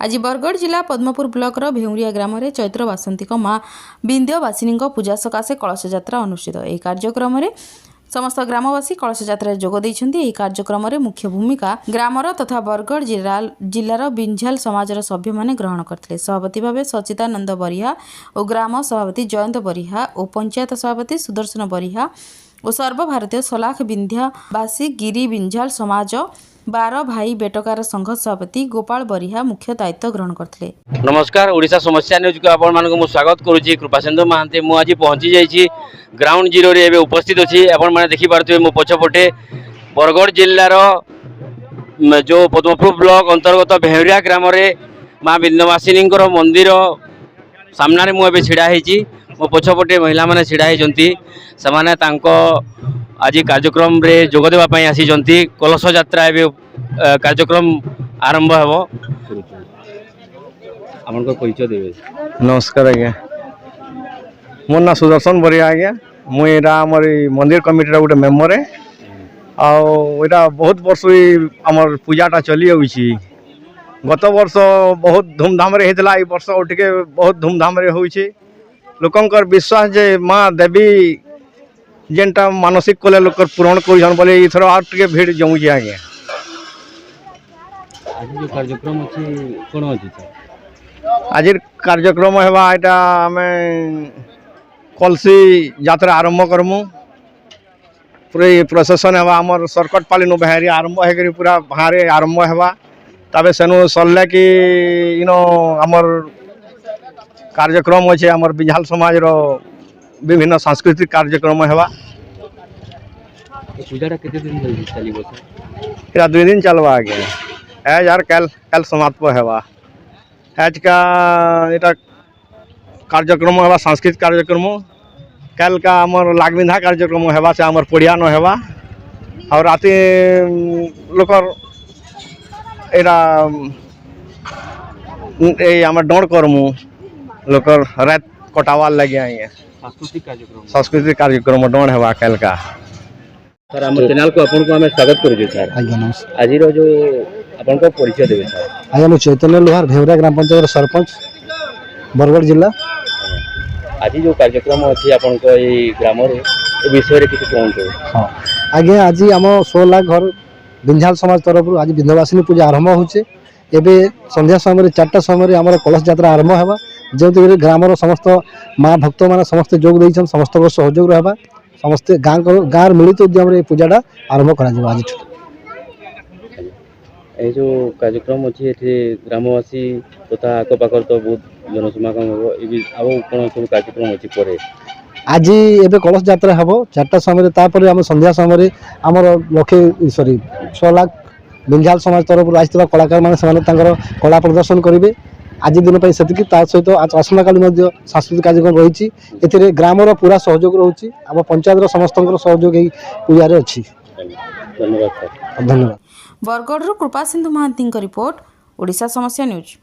आज बरगढ़ जिला पद्मपुर ब्लॉकर भेउरिया ग्राम में चैत्र बासंती माँ विंध्यवासिनी पूजा सकाशे कलश यात्रा अनुष्ठित। यह कार्यक्रम में समस्त ग्रामवासी कलश यात्रा जोग देइछन्ति। यह कार्यक्रम में मुख्य भूमिका ग्रामर तथा बरगढ़ जिलार बिंझाल समाजर सभ्य माने ग्रहण करथिले। सभापति भाव सचिदानंद बरिहा और ग्राम सभापति जयंत बरिहा और पंचायत सभापति सुदर्शन बरिहा और सर्वभारतीय सलाख विंध्यवासी गिरी बिंझाल समाज 12 भाई बेटकार संघ सभापति गोपाल बरिहा मुख्य दायित्व ग्रहण करथिले। नमस्कार, ओडिशा समस्या न्यूज को आपण मानक मु स्वागत करूची। कृपाचंद्र महांती मु आज पहुंची जाइछि ग्राउंड जीरो रे एबे उपस्थित अछि। आपण माने देखि पारथुवे मो पछपटे बरगढ़ जिल्लार जो पद्मपुर ब्लॉक अंतर्गत भेउरिया ग्राम रे मां विंध्यवासिनी मंदिर सामना रे मु एबे छिड़ा हेछि। मो पछपटे महिला माने छिड़ा हेजंती। समाने तांको आज कार्यक्रम रे जोग देबा पई आसी जंती। कलश यात्रा एबे कार्यक्रम आरंभ हेबो। आपन को परिचय देबे। नमस्कार आज्ञा, मोर ना सुदर्शन बरिया आज्ञा। मु एरा हमर मंदिर कमिटी रा गोटे मेंबर है। आउ एटा बहुत वर्ष हमर पूजाटा चली आउछि। गत वर्ष बहुत धूमधाम रे हेतला। ई वर्ष ओटिके बहुत धूमधाम रे होइछि। लोकंकर विश्वास जे मां देवी जेनटा मानसिक कले लोक पूरण करिसन बोले इथरो आ टिके भीड़ जमुछि आज्ञा। आज जो कार्यक्रम अछि कोन अछि सर? आज कार्यक्रम हेबा एटा हमें कलसी यात्रा आरंभ करमु। पूरे प्रोसेसन हेबा हमर सर्कट पाली नो बहारी आरंभ हे करी पूरा बाहरे आरंभ हेबा। तबे सेनु सरले कि इनो हमर कार्यक्रम अछि। हमर बिझाल समाज रो विभिन्न सांस्कृतिक कार्यक्रम हेबा। पूजाटा केते दिन चलिबो सर? एरा 2 दिन चलबा आगे। आज यार कल समाप्त हेबा। आज का एटा कार्यक्रम हेबा सांस्कृतिक कार्यक्रम। कल का हमर लागविंधा कार्यक्रम हेबा से हमर पड़िया न हेबा। और राति लोकर एरा ए हमर डोर करमु लोकर रात कटावाल लगे आए। सांस्कृतिक कार्यक्रम डोर हेबा कल का। सर हम चैनल को अपन को हमें स्वागत करू सर। आज्ञा नमस्कार। आज रो जो अपन को परिचय देबे सर। आज्ञा मु चैतन्य लोहार भेउरिया ग्राम पंचायत सरपंच बरगढ़ जिला। आज जो कार्यक्रम अछि अपन को ई ग्राम रे ए विषय रे किछ कहंतो। हां आज्ञा आज हम 16 लाख घर बिंझाल समाज तरफ आज विंध्यवासिनी पूजा आरंभ होचे। एबे संध्या समय 4टा समय हमर कलश यात्रा आरंभ हेबा। जेते ग्रामर समस्त मां भक्त माने समस्त जोग दैछन। समस्त को सहयोग रहबा। समस्त गाँव मिलित उद्यम रे पूजाटा आरंभ करा जिवो। आज ए जो कार्यक्रम अछि एथे ग्रामवासी तथा आखपाखर तो बहुत जनसमागम हो। ए आबो कोन सब कार्यक्रम अछि परे आज एबे कलश यात्रा हेबो 4टा समय। तापर हम संध्या समय हमर लखे सॉरी 6 लाख बिंझाल समाज तरफ आइतबा कलाकार माने समाने तांकर कला प्रदर्शन करिवे। आज दिन पे सेतिकी ता सहित आज आसना काली मध्ये सांस्कृतिक कार्यक्रम रहिछि। एथिरे ग्रामर पूरा सहयोग रहउछि। अब पंचायत रो समस्तकर सहयोग एही पूजा रे अछि। धन्यवाद सर। धन्यवाद। बरगढ़ कृपा सिंधु महांती रिपोर्ट, ओडिशा समस्या न्यूज।